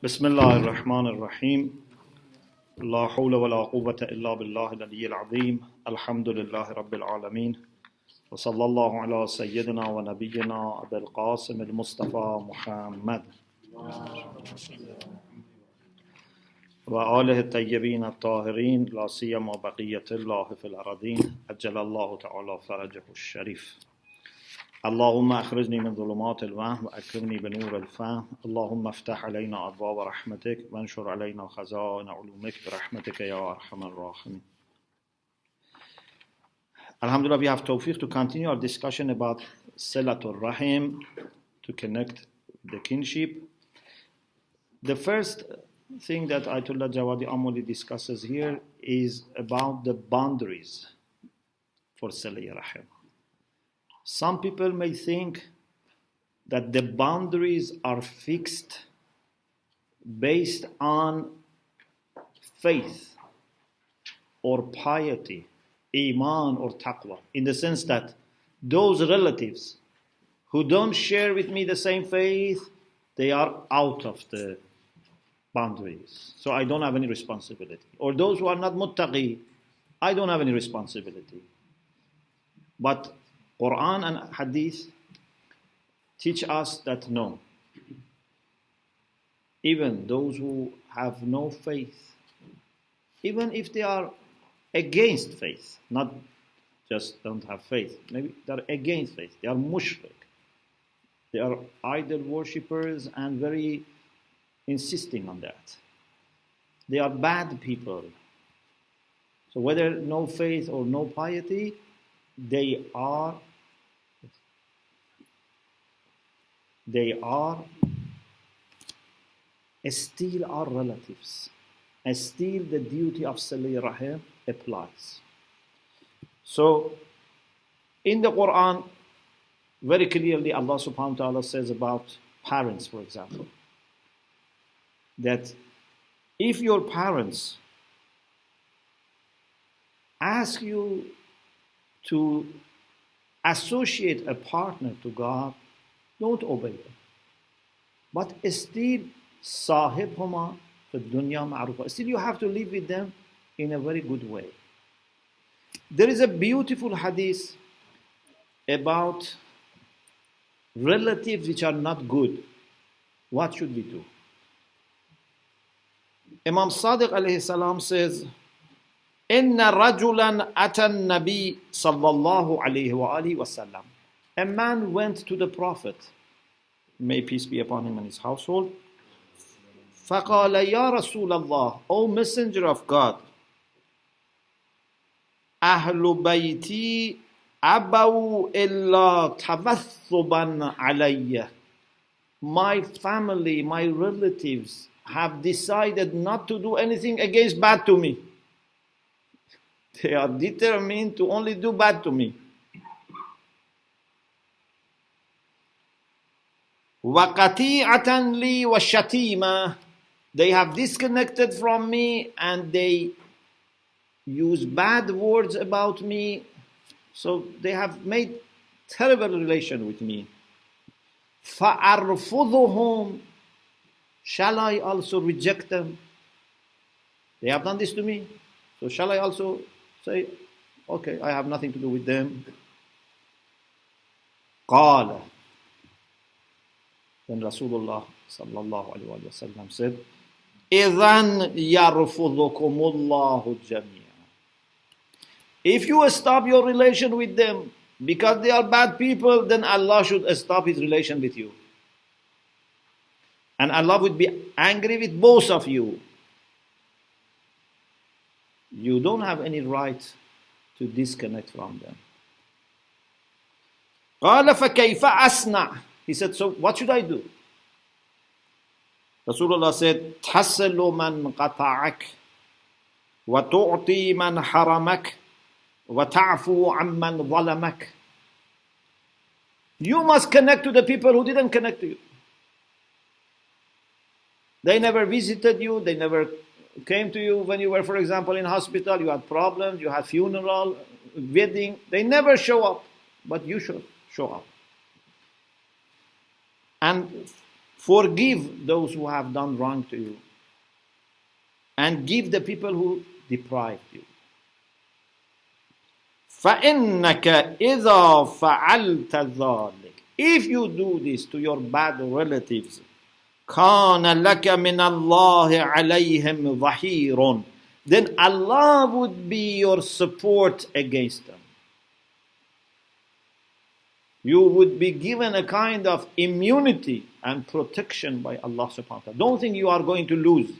بسم الله الرحمن الرحيم لا حول ولا قوة إلا بالله العلي العظيم الحمد لله رب العالمين وصلى الله على سيدنا ونبينا أبي القاسم المصطفى محمد وآله الطيبين الطاهرين لا سيما بقية الله في الأرضين أجل الله تعالى فرجه الشريف اللهم أخرجني من ظلمات الوهم وأكرمني بنور الفهم اللهم افتح علينا أبواب رحمتك وانشر علينا خزائن علومك برحمتك يا أرحم الراحمين. Alhamdulillah, we have tawfiq to continue our discussion about Silatul Rahim, to connect the kinship. The first thing that Ayatollah Jawadi Amoli discusses here is about the boundaries for SILEH Rahim. Some people may think that the boundaries are fixed based on faith or piety, iman or taqwa, in the sense that those relatives who don't share with me the same faith, they are out of the boundaries. So I don't have any responsibility. Or those who are not muttaqi, I don't have any responsibility. But Quran and Hadith teach us that no. Even those who have no faith, even if they are against faith, not just don't have faith, maybe they're against faith, they are mushrik, they are idol worshippers and very insisting on that. They are bad people. So whether no faith or no piety, they are still our relatives, and still the duty of SILEH Rahim applies. So in the Quran, very clearly Allah subhanahu wa ta'ala says about parents, for example, that if your parents ask you to associate a partner to God, don't obey them. But still, sahibhuma fi dunya ma'rufa. Still, you have to live with them in a very good way. There is a beautiful hadith about relatives which are not good. What should we do? Imam Sadiq alayhi salam says, "Inna rajulan atan nabi sallallahu alayhi wa alihi wasallam." A man went to the Prophet, may peace be upon him and his household. فَقَالَ يَا رَسُولَ اللَّهِ, O Messenger of God, أَهْلُ بَيْتِي أَبَوْا إِلَّا تَوَثُّبًا عَلَيَّ. My family, my relatives have decided not to do anything against bad to me. They are determined to only do bad to me. وَقَتِيعَةً لِي وَشَتِيمًا. They have disconnected from me and they use bad words about me. So they have made terrible relation with me. فَأَرْفُضُهُمْ. Shall I also reject them? They have done this to me. So shall I also say, okay, I have nothing to do with them? قَالَ. Then Rasulullah sallallahu alaihi wasallam said, إِذَنْ يَرْفُضُكُمُ اللَّهُ جَمِيعًا. If you stop your relation with them because they are bad people, then Allah should stop His relation with you. And Allah would be angry with both of you. You don't have any right to disconnect from them. قَالَ فَكَيْفَ أَصْنَعُ. He said, so what should I do? Rasulullah said, تَحْسِلُ مَنْ قَطَعَكَ وَتُعْطِي مَنْ حَرَمَكَ وَتَعْفُو عَمَّنْ ظَلَمَكَ. You must connect to the people who didn't connect to you. They never visited you, they never came to you when you were, for example, in hospital, you had problems, you had funeral, wedding. They never show up, but you should show up. And Forgive those who have done wrong to you, and give the people who deprived you. فَإِنَّكَ إِذَا فَعَلْتَ ذَلِكَ, if you do this to your bad relatives, كَانَ لَكَ مِنَ اللَّهِ عَلَيْهِمْ ظَهِيرٌ, then Allah would be your support against them. You would be given a kind of immunity and protection by Allah subhanahu wa ta'ala. Don't think you are going to lose.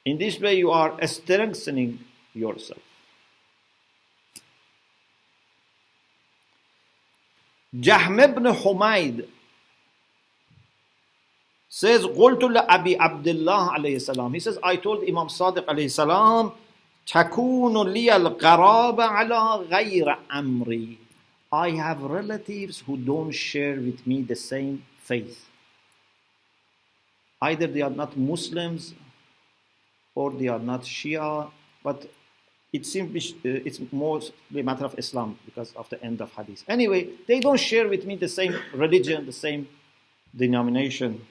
In this way you are strengthening yourself. Jahm ibn Humayd says, قلت لأبي عبد الله عليه السلام, he says, I told Imam Sadiq عليه السلام, تكون لي القرابة على غير أمري, I have relatives who don't share with me the same faith. Either they are not Muslims or they are not Shia, but it seems it's more a matter of Islam because of the end of Hadith. Anyway, they don't share with me the same religion, the same denomination.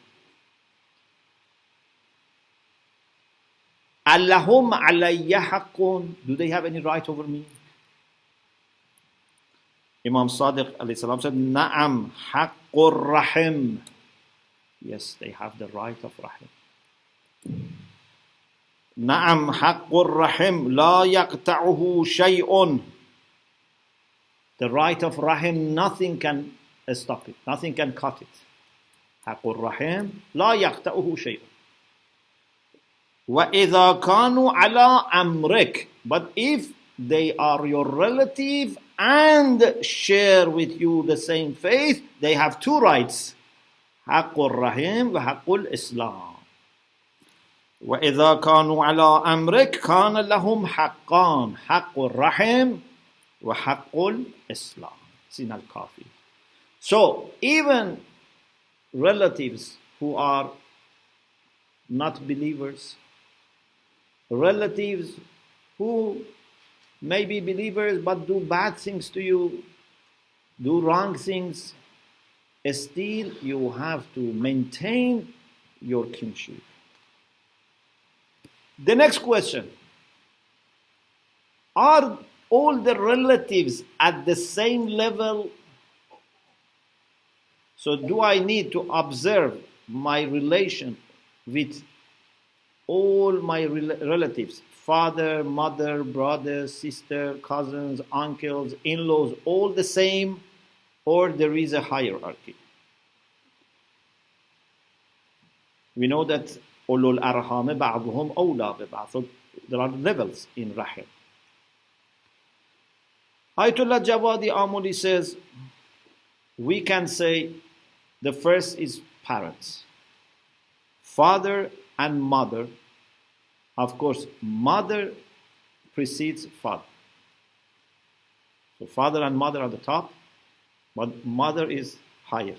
Allahum alayya haqqun, do they have any right over me? Imam Sadiq alayhi salam said, Na'am haqqur rahim. Yes, they have the right of rahim. Na'am haqqur rahim la yaqta'uhu shay'un. The right of rahim, nothing can stop it, nothing can cut it. Haqqur rahim la yaqta'uhu shay'un. Wa idha kanu ala amrik, but if they are your relative and share with you the same faith, they have two rights. Haqqur rahim wa haqqul islam. وَإِذَا كَانُوا عَلَىٰ أَمْرِكَ كَانَ لَهُمْ حَقًّان حَقُّ الرَّحِمِ وَحَقُّ الْإِسْلَامِ. Sin al-Kafi. So, even relatives who are not believers, relatives who may be believers but do bad things to you, do wrong things, still you have to maintain your kinship. The next question, are all the relatives at the same level? So do I need to observe my relation with all my relatives, father, mother, brother, sister, cousins, uncles, in-laws, all the same, or there is a hierarchy? We know that أولو الأرحام بعضهم أولى ببعض. So there are levels in Rahim. Ayatollah Jawadi Amuli says, we can say the first is parents. Father and mother. Of course, mother precedes father. So father and mother are the top, but mother is higher.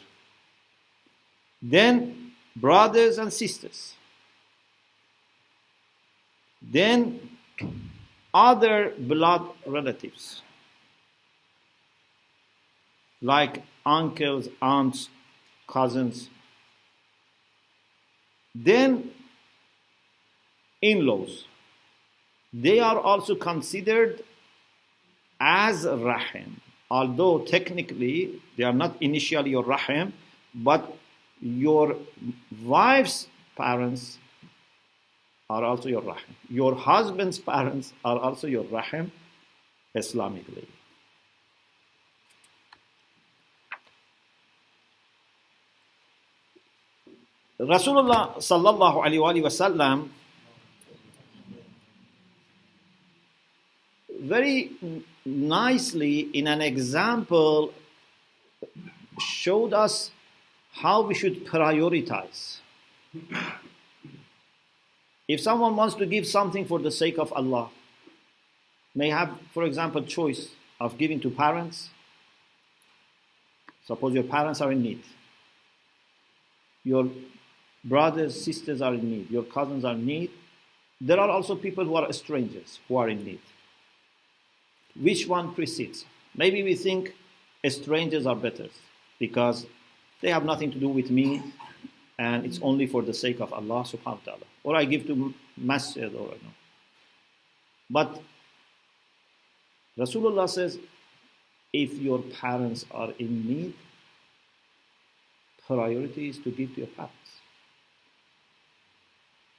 Then brothers and sisters. Then other blood relatives like uncles, aunts, cousins. Then in-laws. They are also considered as rahim, although technically they are not initially your rahim, but your wife's parents are also your rahim. Your husband's parents are also your rahim Islamically. Rasulullah sallallahu alaihi wasallam very nicely in an example showed us how we should prioritize. If someone wants to give something for the sake of Allah, may have, for example, choice of giving to parents. Suppose your parents are in need. Your brothers, sisters are in need. Your cousins are in need. There are also people who are strangers who are in need. Which one precedes? Maybe we think strangers are better because they have nothing to do with me. and it's only for the sake of Allah subhanahu wa ta'ala. Or I give to masjid or no. But Rasulullah says, if your parents are in need, priority is to give to your parents.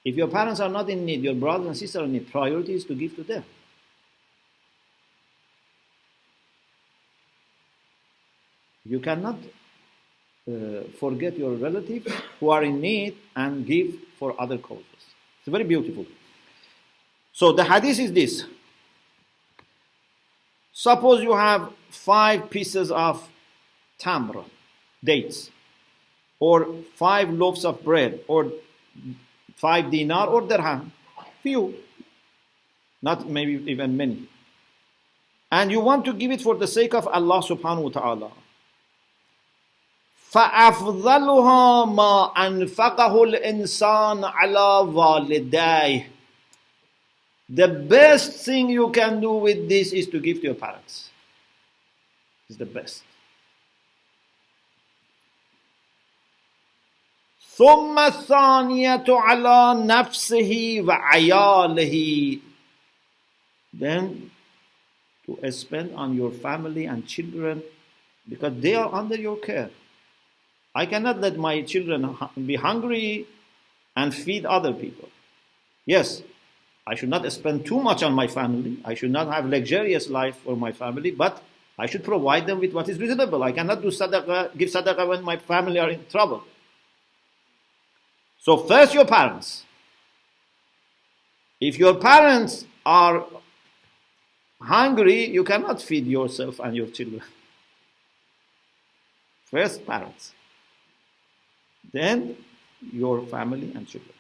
If your parents are not in need, your brothers and sisters are in need, priority is to give to them. You cannot forget your relatives who are in need and give for other causes. It's very beautiful. So the hadith is this. Suppose you have 5 pieces of tamr, dates, or 5 loaves of bread, or 5 dinar or dirham, few, not maybe even many. And you want to give it for the sake of Allah subhanahu wa ta'ala. فَأَفْضَلُهَا مَا أَنْفَقَهُ الْإِنسَانَ عَلَى وَالِدَيْهِ. The best thing you can do with this is to give to your parents. It's the best. ثُمَّ الثَّانِيَةُ عَلَى نَفْسِهِ وَعَيَالِهِ. Then to spend on your family and children, because they are under your care. I cannot let my children be hungry and feed other people. Yes, I should not spend too much on my family. I should not have luxurious life for my family, but I should provide them with what is reasonable. I cannot do sadaqah, give sadaqah when my family are in trouble. So first your parents. If your parents are hungry, you cannot feed yourself and your children. First parents. Then your family and children.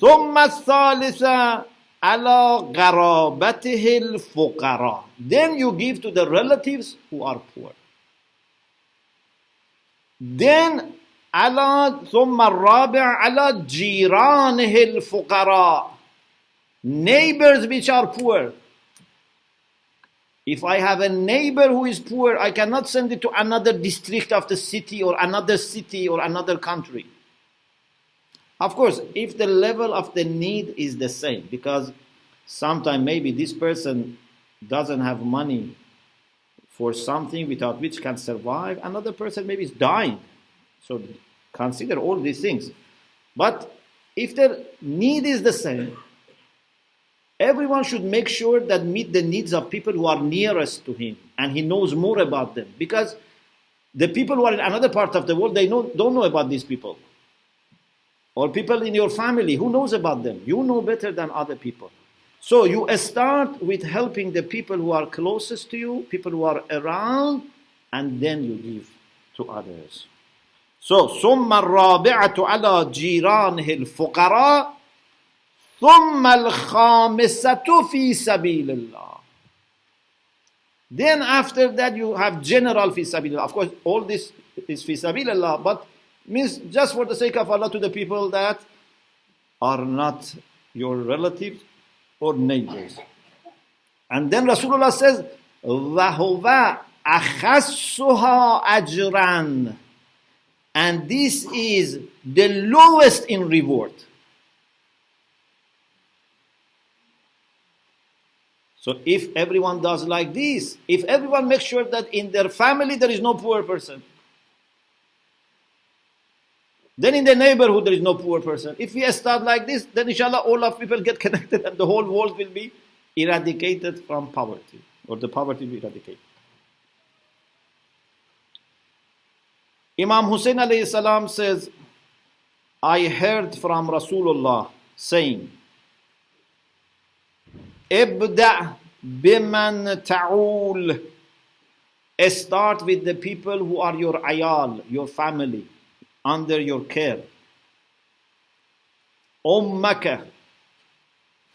ثم الثالثة على قرابته الفقراء. Then you give to the relatives who are poor. Then ثم الرابع على جيرانه الفقراء. Neighbors which are poor. If I have a neighbor who is poor, I cannot send it to another district of the city or another country. Of course, if the level of the need is the same, because sometimes maybe this person doesn't have money for something without which can survive, another person maybe is dying. So consider all these things. But if the need is the same, everyone should make sure that meet the needs of people who are nearest to him and he knows more about them. Because the people who are in another part of the world, they don't know about these people. Or people in your family, who knows about them? You know better than other people. So you start with helping the people who are closest to you, people who are around, and then you give to others. So ثم الرابعة على جيرانه الفقراء ثم الخامسة في سبيل الله. Then after that you have general fi sabilillah. Of course, all this is fi sabilillah, but means just for the sake of Allah to the people that are not your relatives or neighbors. And then Rasulullah says, وَهُوَ أَخَسُّهَا أَجْرًا. And this is the lowest in reward. So if everyone does like this, if everyone makes sure that in their family there is no poor person, then in the neighborhood there is no poor person. If we start like this, then inshallah all of people get connected and the whole world will be eradicated from poverty, or the poverty will be eradicated. Imam Hussein alayhi salam says, I heard from Rasulullah saying, Ibda' biman ta'ul. Start with the people who are your ayal, your family, under your care. Ummaka,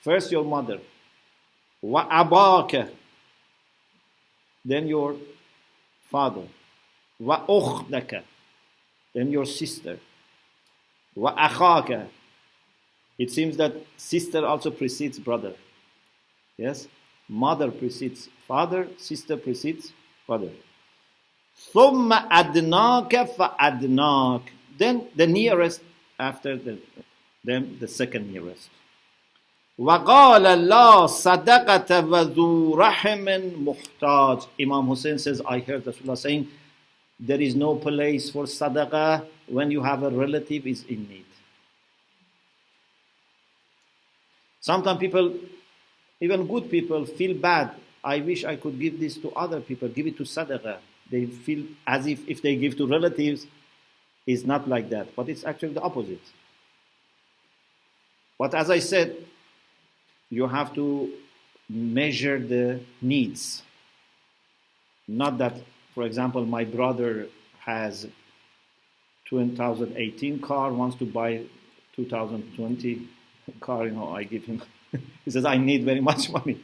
first your mother. Wa abaka, then your father. Wa ukhdaka, then your sister. Wa akhaka. It seems that sister also precedes brother. Yes? Mother precedes father, sister precedes brother. ثُمَّ أَدْنَاكَ فَأَدْنَاكَ. then the nearest after them, the second nearest. وَقَالَ اللَّهُ صَدَقَةَ وَذُو رَحِمٍ مُحْتَاج. Imam Hussein says, I heard Rasulullah saying, there is no place for sadaqah when you have a relative is in need. Sometimes people, even good people, feel bad. I wish I could give this to other people, give it to sadaqah. They feel as if they give to relatives, it's not like that. But it's actually the opposite. But as I said, you have to measure the needs. Not that, for example, my brother has 2018 car, wants to buy 2020 car, I give him. He says, I need very much money.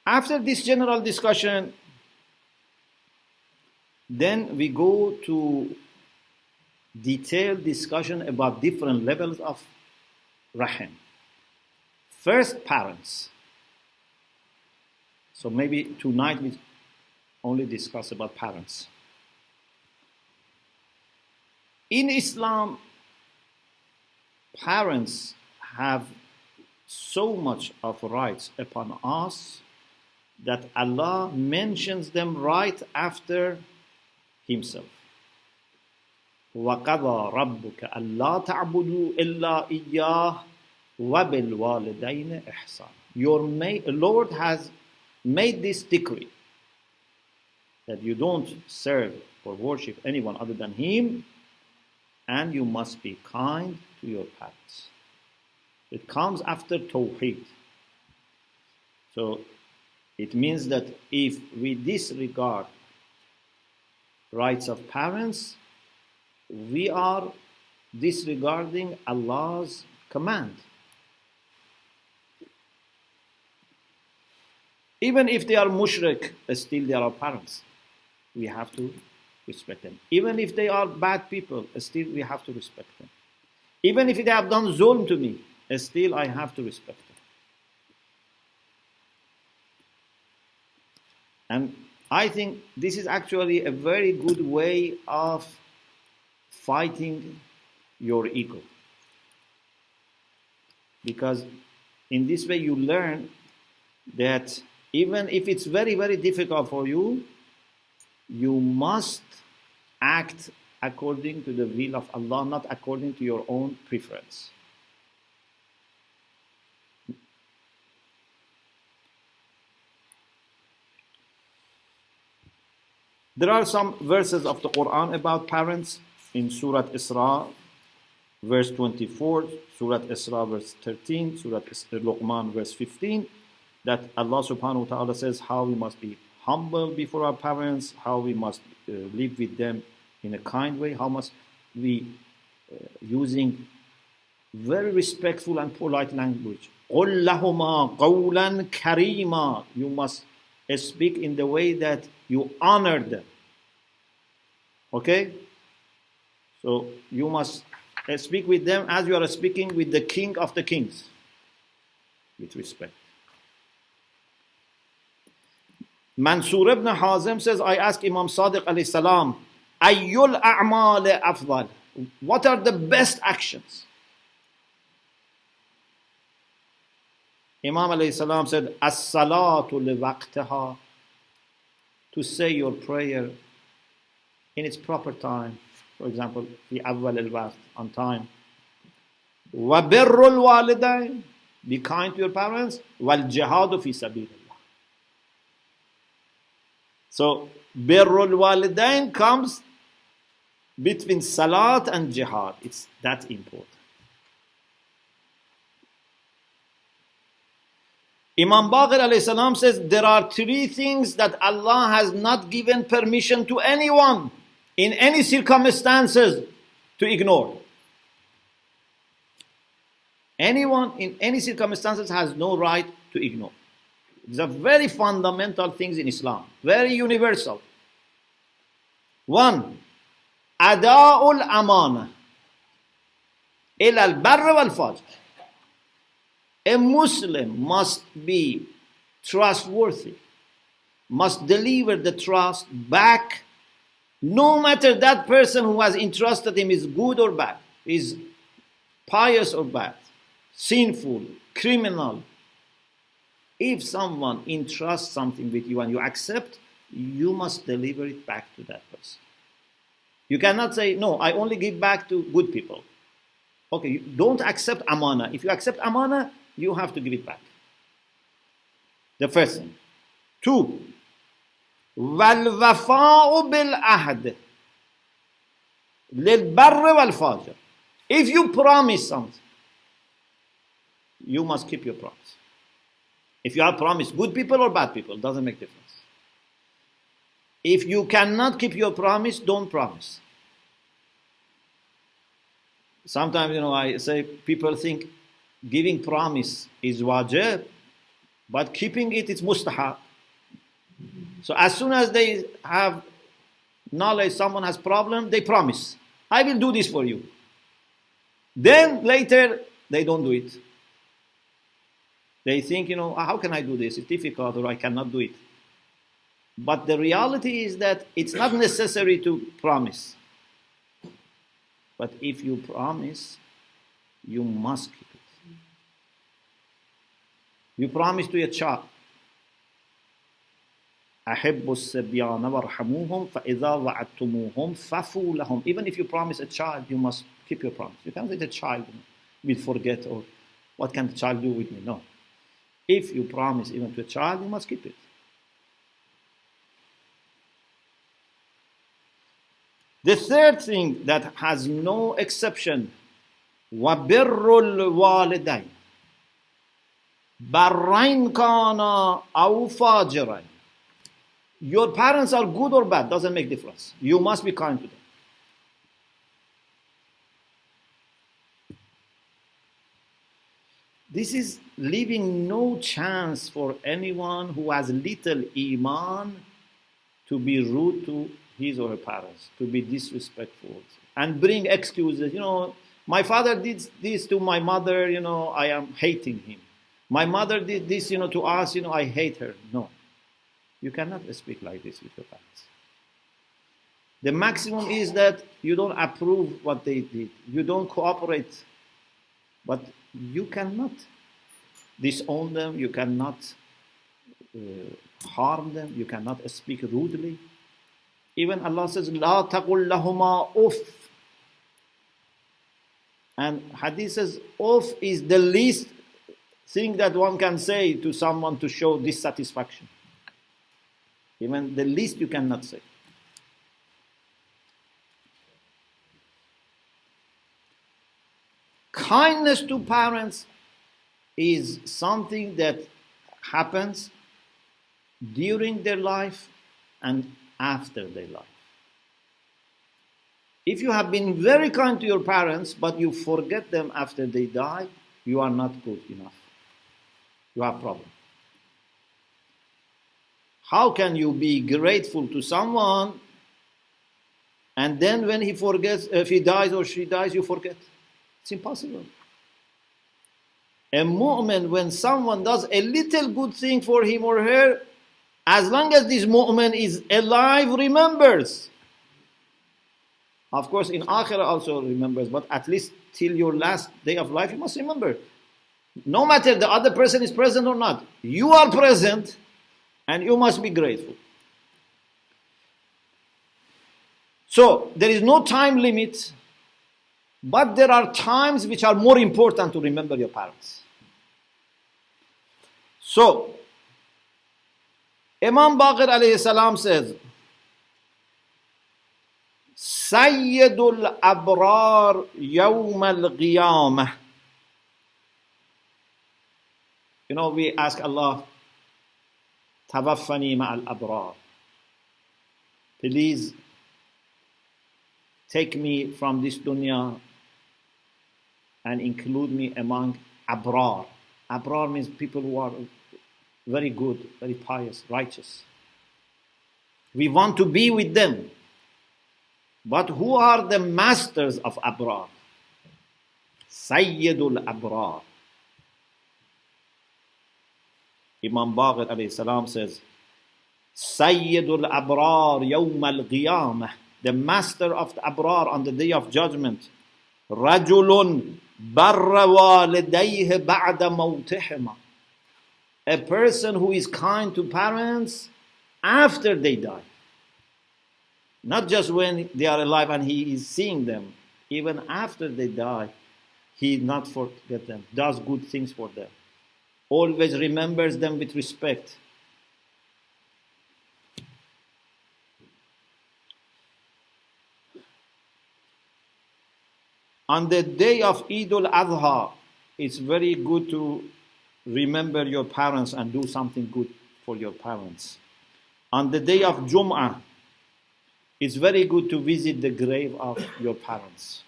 After this general discussion, then we go to detailed discussion about different levels of rahim. First, parents. So maybe tonight we only discuss about parents. In Islam, parents have so much of rights upon us that Allah mentions them right after Himself. وَقَضَى رَبُّكَ أَلَّا تَعْبُدُوا إِلَّا إِيَّاهُ وَبِالْوَالِدَيْنِ إِحْسَانًا. Your Lord has made this decree that you don't serve or worship anyone other than Him, and you must be kind to your parents. It comes after Tawheed. So it means that if we disregard rights of parents, we are disregarding Allah's command. Even if they are mushrik, still they are our parents. We have to respect them. Even if they are bad people, still we have to respect them. Even if they have done zulm to me, still I have to respect them. And I think this is actually a very good way of fighting your ego. Because in this way you learn that even if it's very, very difficult for you, you must act according to the will of Allah, not according to your own preference. There are some verses of the Quran about parents in Surah Isra, verse 24, Surah Isra, verse 13, Surah Luqman, verse 15, that Allah subhanahu wa ta'ala says how we must be humble before our parents, how we must live with them in a kind way, how must we using very respectful and polite language. قُلْ لَهُمَا قَوْلًا كَرِيمًا. You must speak in the way that you honor them. Okay? So you must speak with them as you are speaking with the king of the kings, with respect. Mansur ibn Hazim says, I asked Imam Sadiq alayhi salam, Ayyul a'mal afdal? What are the best actions? Imam alayhi salam said, As-salatu li-waqtaha, to say your prayer in its proper time. For example, fi awwal al-waqt, on time. Wa birrul walidain, be kind to your parents. Wal jihadu fi sabilillah. So, birrul walidain comes between salat and jihad. It's that important. Imam Baqir alayhi salam says there are three things that Allah has not given permission to anyone in any circumstances to ignore. Anyone in any circumstances has no right to ignore. These are very fundamental things in Islam, very universal. One, ada'ul amana ila al-barr wal-fajr. A Muslim must be trustworthy must deliver the trust back, no matter that person who has entrusted him is good or bad, is pious or bad, sinful, criminal. If someone entrusts something with you and you accept, you must deliver it back to that person. You cannot say, no, I only give back to good people. Okay, don't accept amana. If you accept amana, you have to give it back. The first thing. 2. وَالْوَفَاءُ بِالْعَهْدِ لِلْبَرِّ وَالْفَاجِرِ. If you promise something, you must keep your promise. If you have promised good people or bad people, doesn't make difference. If you cannot keep your promise, don't promise. Sometimes, I say people think giving promise is wajib, but keeping it is mustahab. So as soon as they have knowledge someone has problem, they promise, I will do this for you. Then later, they don't do it. They think, how can I do this? It's difficult, or I cannot do it. But the reality is that it's not necessary to promise. But if you promise, you must keep it. You promise to your child, أحب الصبيان وارحموهم فإذا وعدتموهم ففوا لهم. Even if you promise a child, you must keep your promise. You can't say the child will forget, or what can the child do with me? No. If you promise even to a child, you must keep it. The third thing that has no exception, وَبِرُّ الْوَالِدَيْنِ بَرَّيْنْ كَانَ أَوْ فَاجِرَيْنِ. Your parents are good or bad, doesn't make difference. You must be kind to them. This is leaving no chance for anyone who has little iman to be rude to his or her parents, to be disrespectful, and bring excuses. My father did this to my mother, I am hating him. My mother did this, to us, I hate her. No. You cannot speak like this with your parents. The maximum is that you don't approve what they did. You don't cooperate. But you cannot disown them. You cannot harm them. You cannot speak rudely. Even Allah says, لا تقل لهما أف. And Hadith says, أف is the least thing that one can say to someone to show dissatisfaction. Even the least you cannot say. Kindness to parents is something that happens during their life and after their life. If you have been very kind to your parents, but you forget them after they die, you are not good enough. You have a problem. How can you be grateful to someone and then when he forgets, if he dies or she dies, you forget? It's impossible. A mu'min, when someone does a little good thing for him or her, as long as this mu'min is alive, remembers. Of course, in akhirah also remembers, but at least till your last day of life, you must remember. No matter the other person is present or not, you are present, and you must be grateful. So, there is no time limit, but there are times which are more important to remember your parents. So, Imam Baqir alayhi salam says, Sayyidul Abrar Yawm al-Qiyamah. We ask Allah, Tawaffani ma'al abrar. Please take me from this dunya and include me among abrar. Abrar means people who are very good, very pious, righteous. We want to be with them. But who are the masters of abrar? Sayyidul Abrar. Imam Baqir alayhi salam says, Sayyidul Abrar Yawm al-Qiyamah, the master of the Abrar on the day of judgment. Rajulun barra walidayhi ba'da mawtihima, a person who is kind to parents after they die. Not just when they are alive and he is seeing them, even after they die, he not forget them, does good things for them, always remembers them with respect. On the day of Eid al-Adha, it's very good to remember your parents and do something good for your parents. On the day of Jum'ah, it's very good to visit the grave of your parents.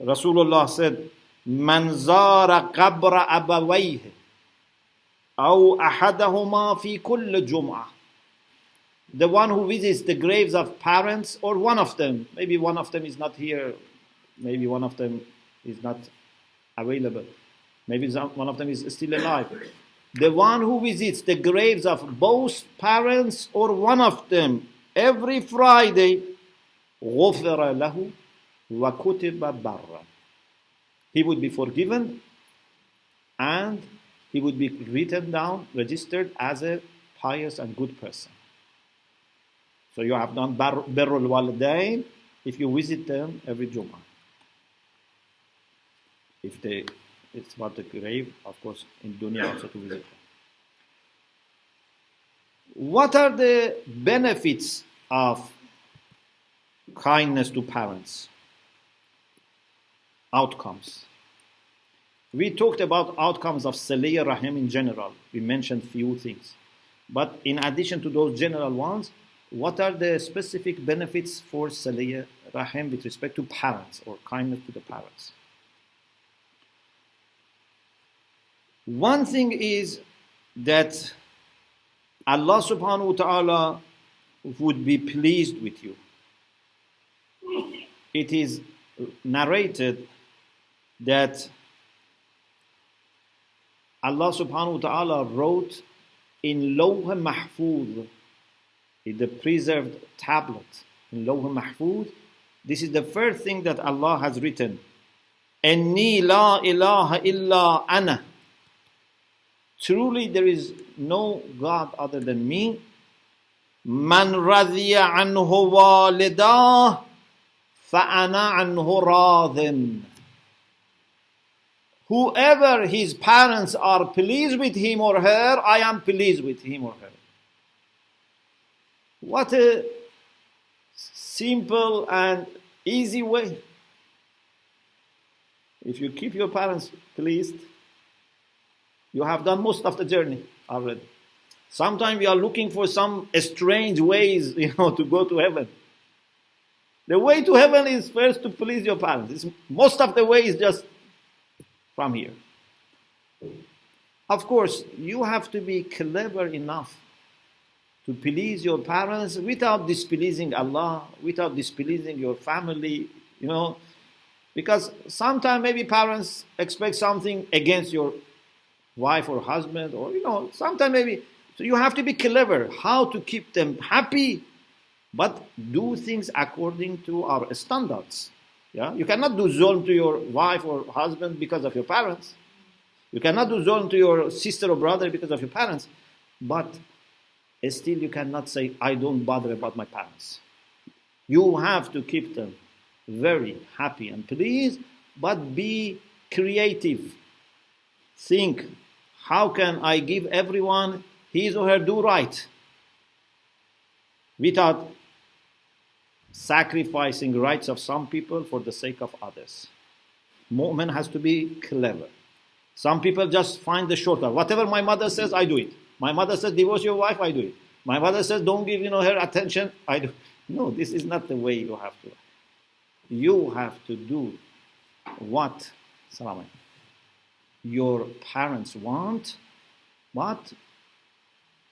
Rasulullah said, "Man zara qabra abawayhi, aw ahadahuma fi kull Jum'ah." The one who visits the graves of parents, or one of them, maybe one of them is not here, maybe one of them is not available, maybe one of them is still alive. The one who visits the graves of both parents or one of them every Friday, غُفِرَ لَهُ وَكُتِبَ بَرًّا, he would be forgiven and he would be written down, registered as a pious and good person. So you have done Birrul Walidain if you visit them every Jummah. If it's about the grave, of course, in dunya also to visit them. What are the benefits of kindness to parents? Outcomes. We talked about outcomes of SILEH RAHIM in general. We mentioned few things. But in addition to those general ones, what are the specific benefits for SILEH RAHIM with respect to parents, or kindness to the parents? One thing is that Allah subhanahu wa ta'ala would be pleased with you. It is narrated that Allah subhanahu wa ta'ala wrote in Lawh Mahfuz, in the preserved tablet, in Lawh Mahfuz, this is the first thing that Allah has written. Inni la ilaha illa ana. Truly there is no God other than me. Man radhiya anhu walidah fa'ana anhu radhin. Whoever his parents are pleased with him or her, I am pleased with him or her. What a simple and easy way. If you keep your parents pleased, you have done most of the journey already. Sometimes we are looking for some strange ways, to go to heaven. The way to heaven is first to please your parents. Most of the way is just from here. Of course, you have to be clever enough to please your parents without displeasing Allah, without displeasing your family, because sometimes maybe parents expect something against your wife or husband, or sometimes maybe. So you have to be clever how to keep them happy, but do things according to our standards. Yeah, you cannot do zulm to your wife or husband because of your parents. You cannot do zulm to your sister or brother because of your parents, but still you cannot say, I don't bother about my parents. You have to keep them very happy and pleased, but be creative. Think, how can I give everyone his or her do right without sacrificing rights of some people for the sake of others? Mu'min has to be clever. Some people just find the shortcut. Whatever my mother says, I do it. My mother says, divorce your wife, I do it. My mother says, don't give her attention, I do. No, this is not the way you have to. You have to do what your parents want, but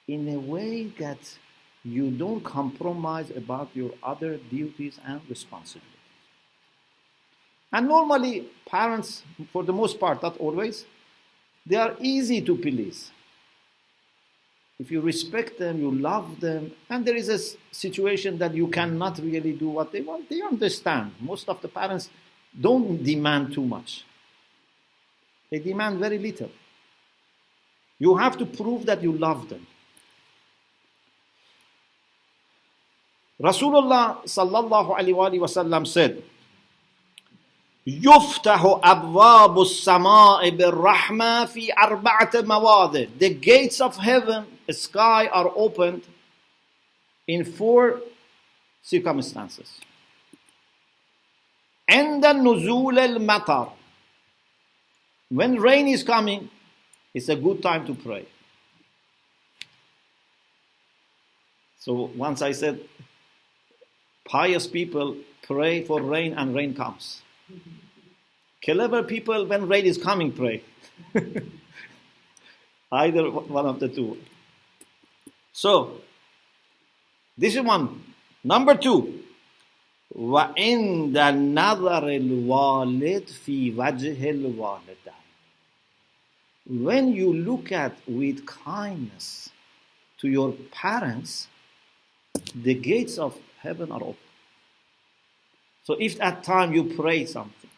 in a way that you don't compromise about your other duties and responsibilities. And normally, parents, for the most part, not always, they are easy to please. if you respect them, you love them, and there is a situation that you cannot really do what they want, they understand. Most of the parents don't demand too much. They demand very little. You have to prove that you love them. Rasulullah sallallahu alaihi wasallam said, يفتح أبواب السماء بالرحمة في أربعة مواضع. The gates of heaven, the sky, are opened in 4 circumstances. عند نزول المطر. When rain is coming, it's a good time to pray. So once I said, pious people pray for rain and rain comes. Clever people, when rain is coming, pray. Either one of the two. So, this is one. Number 2. وَعِنْدَ نَظَرِ الْوَالِدِ فِي وَجْهِ الْوَالِدَيْنِ. When you look at with kindness to your parents, the gates of heaven are open. So if at time you pray something,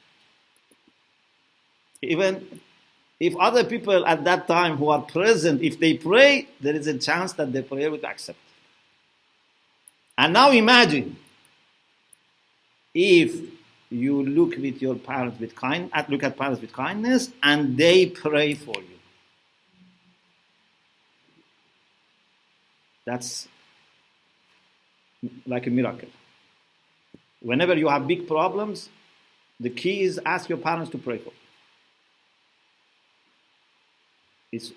even if other people at that time who are present, if they pray, there is a chance that their prayer will be accepted. And now imagine if you look with your parents with look at parents with kindness, and they pray for you. That's like a miracle. Whenever you have big problems, the key is ask your parents to pray for you. It's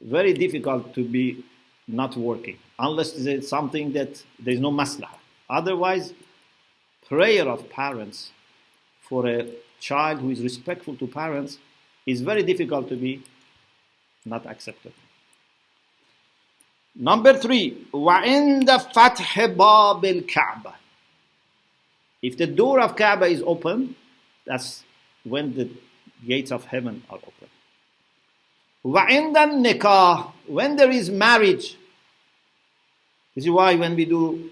very difficult to be not working, unless there's something that there's no maslahah. Otherwise, prayer of parents for a child who is respectful to parents is very difficult to be not accepted. Number 3, وَعِنْدَ فَتْحِ بَابِ الْكَعْبَةِ. If the door of Kaaba is open, that's when the gates of heaven are open. وَعِنْدَ النِّكَاحِ. When there is marriage. This is why when we do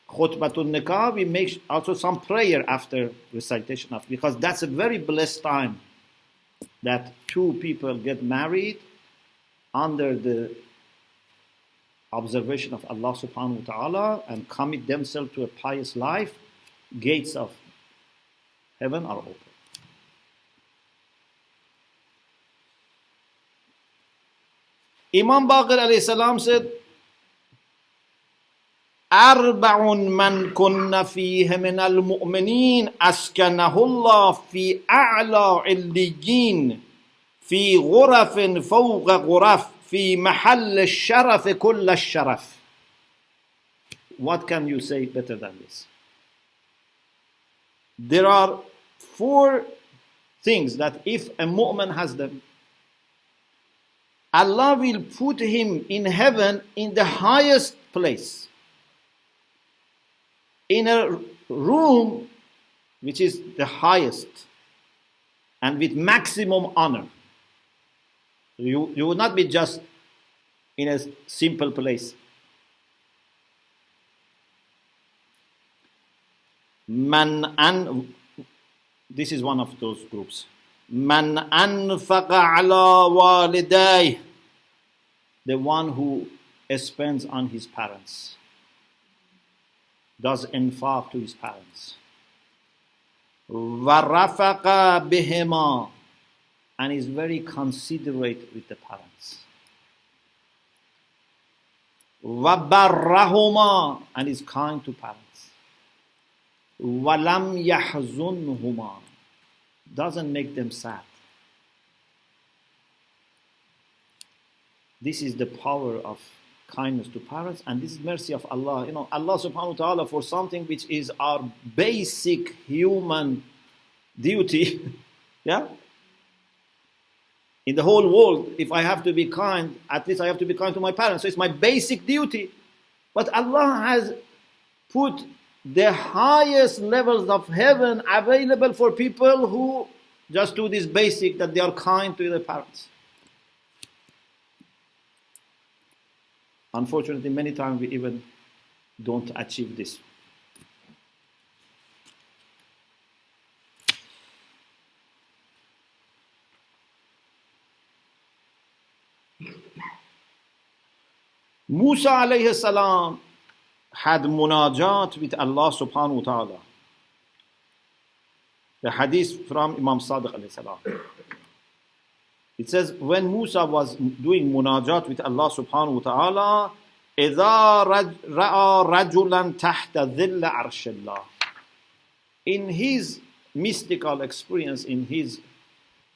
khutbatul nikah, we make also some prayer after recitation of, because that's a very blessed time that 2 people get married under the observation of Allah subhanahu wa ta'ala and commit themselves to a pious life. Gates of heaven are open. Imam Baqir alayhi salam said, أربع من كن فيه من المؤمنين أسكنه الله في أعلى عليين في غرف فوق غرف في محل الشرف كل الشرف. What can you say better than this? There are 4 things that if a mu'min has them, Allah will put him in heaven in the highest place, in a room which is the highest and with maximum honor. You will not be just in a simple place. This is one of those groups. Man anfaqa ala waliday. The one who spends on his parents. Does infaq to his parents. Warafaqa bihima. And is very considerate with the parents. Wabarrahuma. And is kind to parents. Walam yahzunhuma. Doesn't make them sad. This is the power of kindness to parents, and this is mercy of Allah. You know, Allah subhanahu wa ta'ala, for something which is our basic human duty, yeah? In the whole world, if I have to be kind, at least I have to be kind to my parents. So it's my basic duty. But Allah has put the highest levels of heaven available for people who just do this basic, that they are kind to their parents. Unfortunately, many times we even don't achieve this. Musa alayhi salam had munajat with Allah subhanahu wa ta'ala. The hadith from Imam Sadiq alayhi salam. It says, when Musa was doing munajat with Allah subhanahu wa ta'ala, إِذَا رَأَى رَجُلًا تَحْتَ ظِلَّ عَرْشِ اللَّهِ. In his mystical experience, in his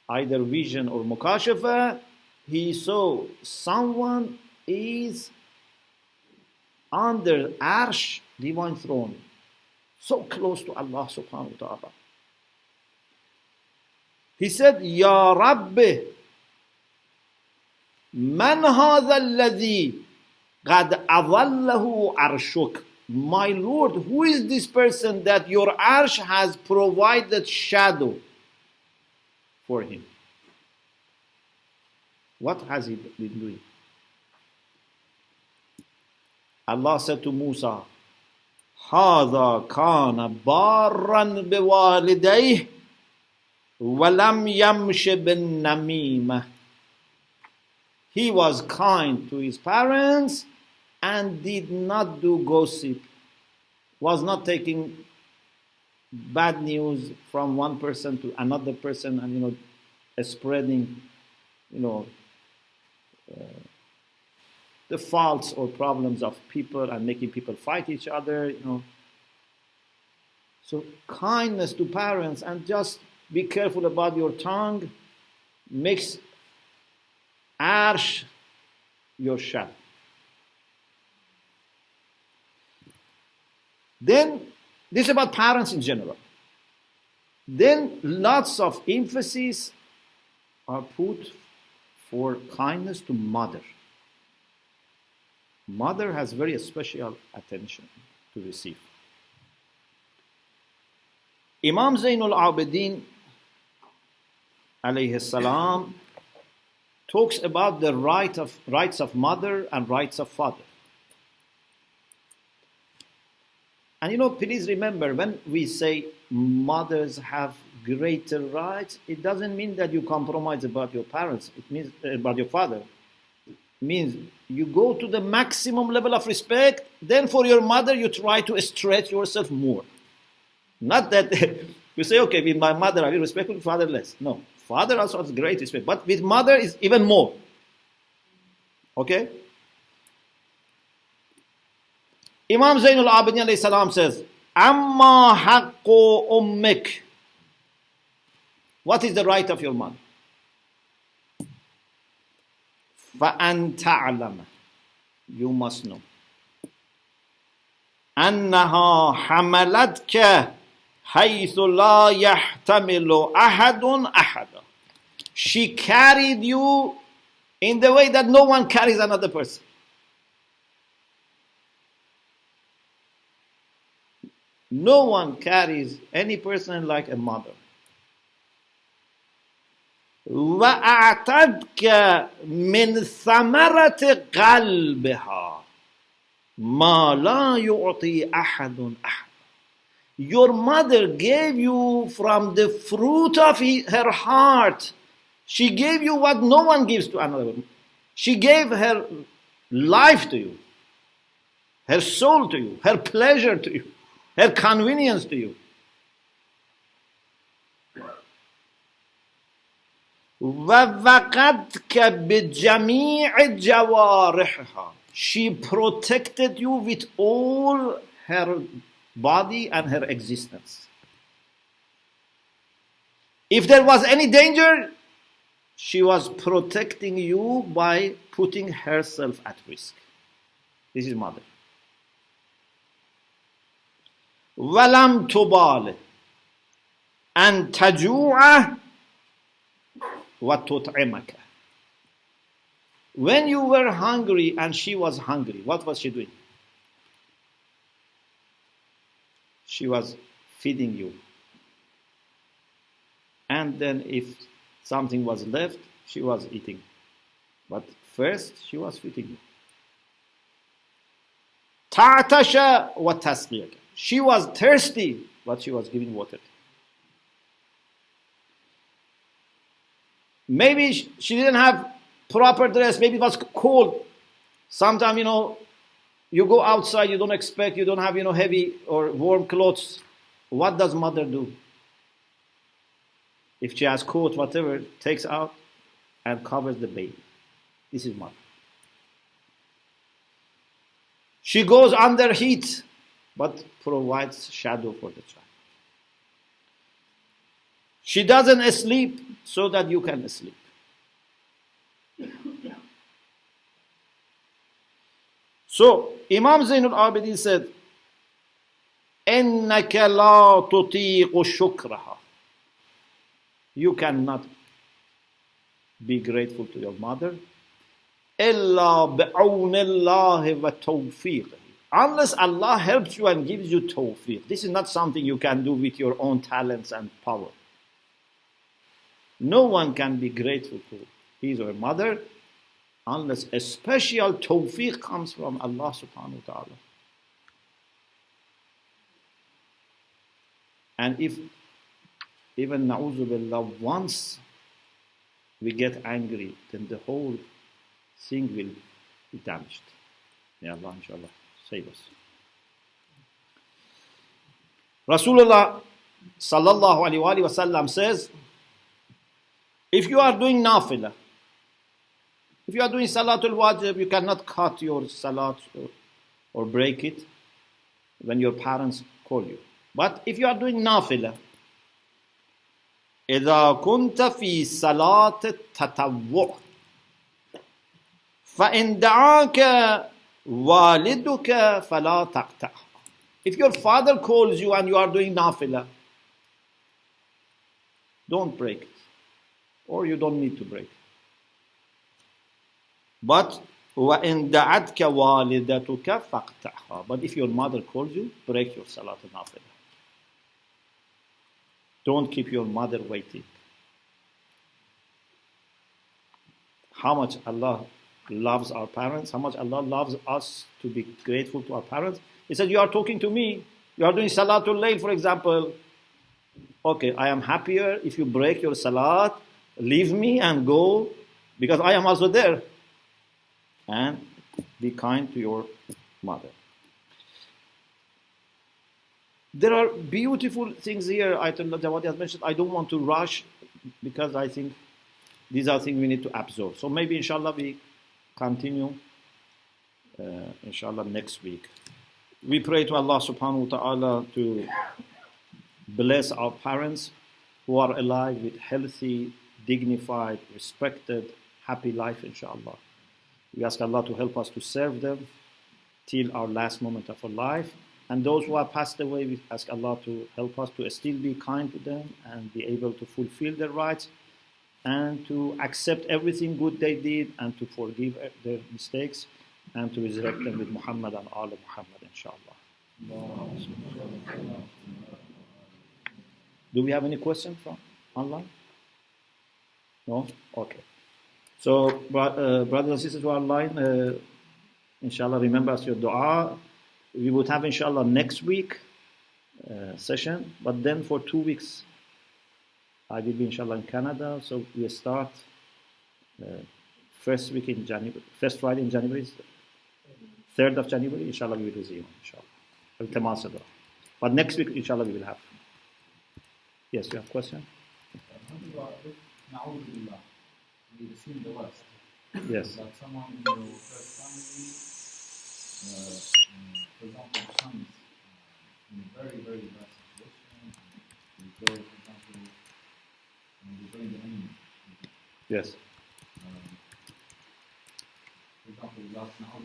either vision or mukashafa, he saw someone is under Arsh, divine throne, so close to Allah subhanahu wa ta'ala. He said, Ya Rabbi, man hadha alladhi qad adallahu arshuk. My Lord, who is this person that your Arsh has provided shadow for him? What has he been doing? Allah said to Musa, هَذَا كَانَ بَارًّا بِوَالِدَيْهِ وَلَمْ يَمْشِ بِالنَّمِيمَةِ. He was kind to his parents and did not do gossip, was not taking bad news from one person to another person and, spreading, the faults or problems of people and making people fight each other, So kindness to parents and just be careful about your tongue makes Arsh your shadow. Then, this is about parents in general. Then lots of emphasis are put for kindness to mother. Mother has very special attention to receive. Imam Zainul Abidin alayhi salam talks about the rights of mother and rights of father. And please remember, when we say mothers have greater rights, it doesn't mean that you compromise about your parents. It means about your father. It means you go to the maximum level of respect, then for your mother you try to stretch yourself more. Not that you say, okay, with my mother I will respect, with father less. No, father also has great respect, but with mother is even more. Okay? Imam Zainul Abidin alayhi salam says, Amma haqqu ummik. What is the right of your mother? فَأَن تَعْلَمَ. You must know. أَنَّهَا حَمَلَتْكَ حَيْثُ لَا يَحْتَمِلُ أَحَدٌ أَحَدًا. She carried you in the way that no one carries another person. No one carries any person like a mother. وَأَعْتَدْكَ مِنْ ثَمَرَةِ قَلْبِهَا مَا لَا يُعْطِي أَحَدٌ أَحَدٌ. Your mother gave you from the fruit of her heart. She gave you what no one gives to another. She gave her life to you, her soul to you, her pleasure to you, her convenience to you. وَوَقَدْكَ بِجَمِيعِ جَوَارِحِهَا. She protected you with all her body and her existence. If there was any danger, she was protecting you by putting herself at risk. This is mother. وَلَمْ تُبَالِ أَن تَجُوعَ وَتُطْعِمَكَ. When you were hungry and she was hungry, what was she doing? She was feeding you. And then if something was left, she was eating. But first, she was feeding you. تعطش وتسقيك. She was thirsty, but she was giving water. Maybe she didn't have proper dress. Maybe it was cold. Sometimes, you go outside, you don't expect, you don't have, heavy or warm clothes. What does mother do? If she has coat, whatever, takes out and covers the baby. This is mother. She goes under heat, but provides shadow for the child. She doesn't sleep so that you can sleep. So, Imam Zainul Abidin said, إِنَّكَ لَا تُطِيقُ شُكْرَهَا. You cannot be grateful to your mother إِلَّا بِعَوْنِ اللَّهِ وَتَوْفِيقِهِ. Unless Allah helps you and gives you tawfiq. This is not something you can do with your own talents and power. No one can be grateful to his or her mother unless a special tawfiq comes from Allah subhanahu wa ta'ala. And if even na'udhu billah, once we get angry, then the whole thing will be damaged. May Allah inshallah save us. Rasulullah sallallahu alaihi wasallam says, if you are doing nafilah, if you are doing salatul wajib, you cannot cut your salat or break it when your parents call you. But if you are doing nafilah, إذا كنت في صلاة التطوع فإن دعاك والدك فلا تقطع. If your father calls you and you are doing nafilah, don't break it, or you don't need to break it. But وإن دعتك والدتك فاقطعها. But if your mother calls you, break your salat nafilah. Don't keep your mother waiting. How much Allah loves our parents, how much Allah loves us to be grateful to our parents. He said, you are talking to me, you are doing Salatul Layl, for example. Okay, I am happier if you break your Salat, leave me and go, because I am also there. And be kind to your mother. There are beautiful things here. Ayatollah Jawadi has mentioned. I don't want to rush because I think these are things we need to absorb. So maybe inshallah we continue inshallah next week. We pray to Allah subhanahu wa ta'ala to bless our parents who are alive with healthy, dignified, respected, happy life inshallah. We ask Allah to help us to serve them till our last moment of our life. And those who have passed away, we ask Allah to help us to still be kind to them and be able to fulfill their rights and to accept everything good they did and to forgive their mistakes and to resurrect them with Muhammad and all of Muhammad, inshallah. Do we have any questions from online? No? Okay. So, brothers and sisters who are online, inshallah, remember us your dua. We would have, inshallah, next week session, but then for 2 weeks, I will be, inshallah, in Canada. So we start first week in January, first Friday in January, 3rd of January, inshallah, we will resume, inshallah. But next week, inshallah, we will have. Yes, you have a question? We assume the worst. Yes. That someone in your first family, for example, the son is in a very, very bad situation. We go, for example, we join the enemy. Yes. For example, last now.